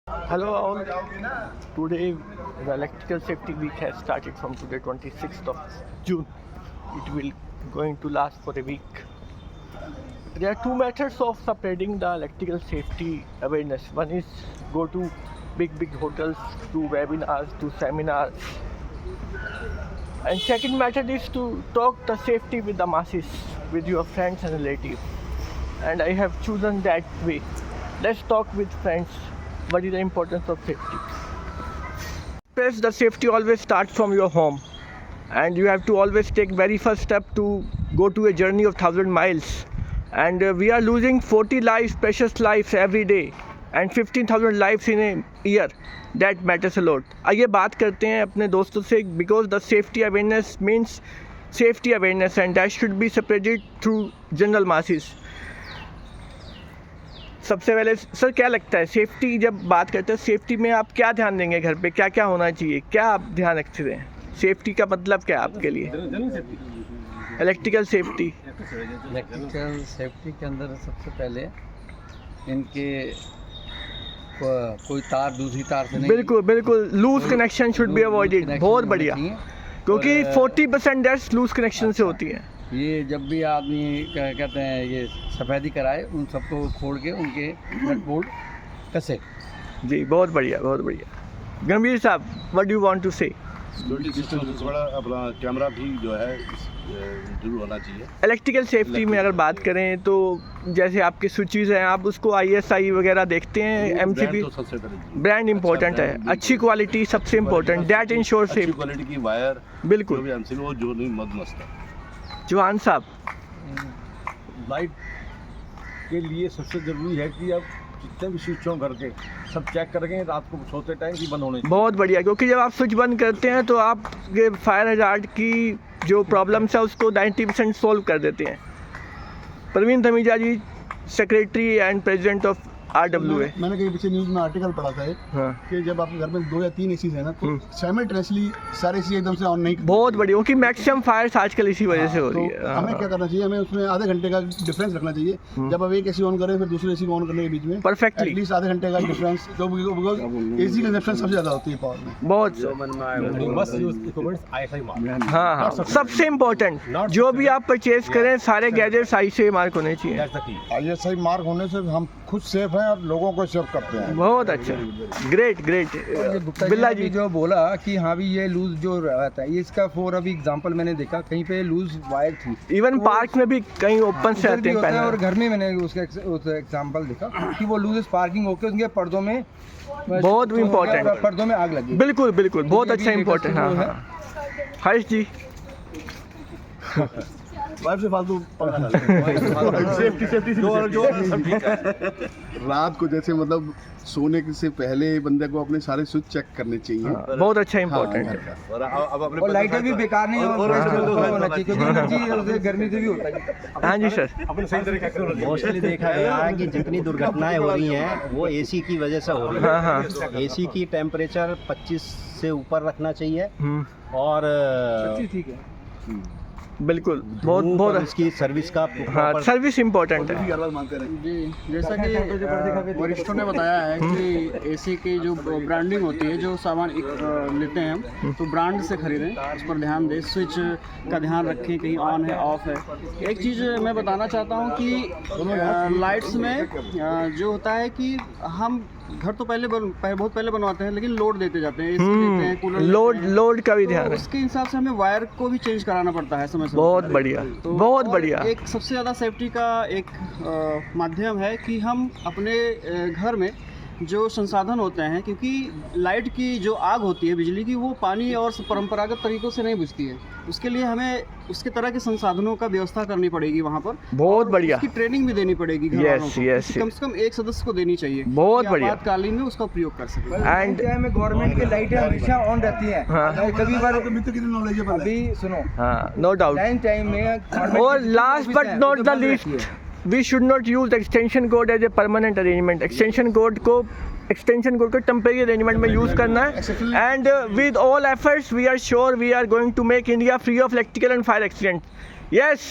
Hello all. Today the electrical safety week has started from today 26th of June. It will going to last for a week. There are two methods of spreading the electrical safety awareness. One is go to big hotels, to webinars, to seminars. And second method is to talk the safety with the masses, with your friends and relatives. And I have chosen that way. Let's talk with friends. What is the importance of safety? First, the safety always starts from your home, and you have to always take very first step to go to a journey of 1,000 miles. And we are losing 40 lives, precious lives every day, and 15,000 lives in a year. That matters a lot. आइए बात करते हैं अपने दोस्तों से, because the safety awareness means safety awareness, and that should be spread through general masses. सबसे पहले sir क्या लगता है सेफ्टी, जब बात करते हैं सेफ्टी में आप क्या ध्यान देंगे, घर पे क्या क्या होना चाहिए, क्या आप ध्यान रखते हैं? सेफ्टी का मतलब क्या है आपके लिए? इलेक्ट्रिकल सेफ्टी के अंदर सबसे पहले इनके कोई तार दूसरी तार से नहीं, बिल्कुल loose connection should be avoided. बहुत बढ़िया, क्योंकि 40% डेथ्स लूज कनेक्शन से होती है। ये जब भी आदमी कहते हैं ये सफेदी कराए, उन सबको खोल के उनके नट बोल्ट कसे। जी बहुत बढ़िया बहुत बढ़िया। गंभीर साहब, व्हाट डू वांट टू से? सिक्योरिटी सिस्टम से थोड़ा अपना कैमरा भी जो है जरूर होना चाहिए। इलेक्ट्रिकल सेफ्टी में अगर बात करें तो जैसे आपके स्विचेस हैं, आप उसको ISI वगैरह देखते हैं, MCB ब्रांड इंपॉर्टेंट है, अच्छी क्वालिटी सबसे important, that ensure safe. Quality की वायर बिल्कुल। वो जो नहीं मस्त है। जवान साहब, लाइट के लिए सबसे ज़रूरी है कि आप जितने भी स्विच ऑन करके सब चेक करेंगे रात को सोते टाइम कि बंद होने चाहिए। बहुत बढ़िया, क्योंकि जब आप स्विच बंद करते हैं तो आप ये फायर हजार्ड की जो प्रॉब्लम्स है उसको 90% सॉल्व कर देते हैं। Praveen Dhamija ji, secretary and president of RWA। मैंने कहीं पीछे न्यूज़ में आर्टिकल पढ़ा था हाँ। कि जब आपके घर में 2 या 3 एसी है ना, तो साइमल्टेनियसली सारे एसी एकदम से ऑन नहीं। बहुत बढ़िया, क्योंकि मैक्सिमम फायर्स आजकल इसी वजह से हो रही है। हमें क्या करना चाहिए, हमें उसमें आधे घंटे का डिफरेंस रखना चाहिए। जब आप एक एसी ऑन करें फिर दूसरे एसी को ऑन करने के बीच में परफेक्टली एटलीस्ट आधे घंटे का डिफरेंस, तो बिकॉज एसी कंजप्शन सबसे ज़्यादा होती है पावर में। बहुत हाँ, सबसे इम्पोर्टेंट जो भी आप परचेज करें सारे गैजेट्स ISI मार्क होने चाहिए। ISI मार्क होने से हम खुद सेफ हैं और लोगों को सेफ करते हैं। बहुत अच्छा, ग्रेट। बिल्ला जी जो बोला कि हाँ भी ये लूज जो रहता है, ये इसका फॉर अभी एग्जांपल मैंने देखा कहीं पे लूज वायर थी, इवन पार्क में भी कहीं ओपन से आते हैं पैनल, और घर में मैंने उसका एग्जांपल देखा कि वो लूज स्पार्किंग होकर उनके पर्दों में बहुत इम्पोर्टेंट, पर्दों में आग लगी। बिल्कुल बहुत अच्छा इम्पोर्टेंट। हाँ, हर्ष जी वाइफ से फालतू रात को जैसे मतलब सोने से पहले बंदे को अपने सारे स्विच चेक करने चाहिए। बहुत अच्छा इम्पोर्टेंट है। और लाइटें भी बेकार नहीं होना चाहिए, क्योंकि एनर्जी गर्मी से भी होता है। हाँ जी सर, मोस्टली देखा गया है कि जितनी दुर्घटनाएं हो रही हैं वो AC की वजह से हो रही है। हाँ। AC की टेम्परेचर 25 से ऊपर रखना चाहिए और ठीक है, बिल्कुल बहुत इसकी सर्विस का हाँ, सर्विस इम्पोर्टेंट है। जी, जैसा कि वरिष्ठों ने बताया है कि AC की जो ब्रांडिंग होती है, जो सामान लेते हैं हम तो ब्रांड से खरीदें, उस पर ध्यान दें, स्विच का ध्यान रखें कहीं ऑन है ऑफ है। एक चीज़ मैं बताना चाहता हूँ कि लाइट्स में जो होता है कि हम घर तो बहुत पहले बनवाते हैं, लेकिन लोड देते जाते हैं, AC देते हैं, कूलर लोड का भी तो ध्यान है। उसके हिसाब से हमें वायर को भी चेंज कराना पड़ता है समय से। बहुत बढ़िया, बहुत बढ़िया। एक सबसे ज़्यादा सेफ्टी का एक माध्यम है कि हम अपने घर में जो संसाधन होते हैं, क्योंकि लाइट की जो आग होती है बिजली की, वो पानी और परंपरागत तरीकों से नहीं बुझती है, उसके लिए हमें उसके तरह के संसाधनों का व्यवस्था करनी पड़ेगी वहाँ पर। बहुत बढ़िया, उसकी ट्रेनिंग भी देनी पड़ेगी घर वालों को, कम से कम एक सदस्य को देनी चाहिए। बहुत बढ़िया, आपातकालीन में उसका प्रयोग कर सकें। एंड गवर्नमेंट की लाइटें हमेशा ऑन रहती हैं। कभी बार अभी सुनो, हाँ, नो डाउट। टाइम में और last but not the least, we should not use the extension cord as a permanent arrangement. extension cord को temporary arrangement में use करना है, and with all efforts we are sure we are going to make India free of electrical and fire accidents. Yes,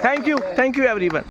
thank you everyone.